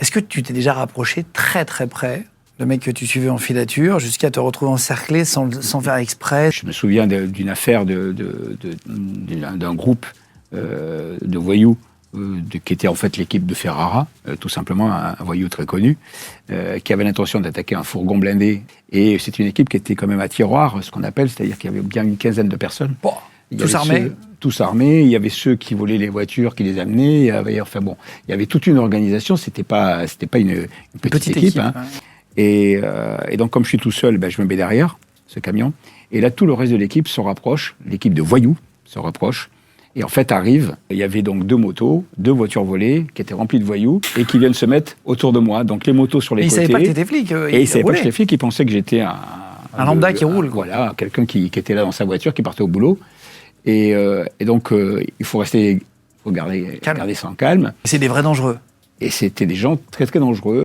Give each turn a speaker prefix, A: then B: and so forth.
A: Est-ce que tu t'es déjà rapproché très très près de mecs que tu suivais en filature jusqu'à te retrouver encerclé sans faire exprès?
B: Je me souviens d'une affaire d'un groupe de voyous qui était en fait l'équipe de Ferrara, tout simplement un voyou très connu, qui avait l'intention d'attaquer un fourgon blindé. Et c'est une équipe qui était quand même à tiroir, ce qu'on appelle, c'est-à-dire qu'il y avait bien une quinzaine de personnes.
A: Bon, tous armés?
B: Tous armés. Il y avait ceux qui volaient les voitures, qui les amenaient. Il y avait toute une organisation. C'était pas une petite équipe. Hein. Ouais. Et donc, comme je suis tout seul, je me mets derrière ce camion. Et là, tout le reste de l'équipe se rapproche. L'équipe de voyous se rapproche. Et en fait, il y avait donc 2 motos, 2 voitures volées, qui étaient remplies de voyous, et qui viennent se mettre autour de moi. Donc les motos sur les côtés.
A: Ils ne savaient pas que tu étais flic.
B: Et ils ne savaient pas que j'étais flic, ils pensaient que j'étais
A: un lambda qui roule. Quoi.
B: Voilà, quelqu'un qui était là dans sa voiture, qui partait au boulot. Et donc, il faut garder ça en calme.
A: C'est des vrais dangereux.
B: Et c'était des gens très, très dangereux.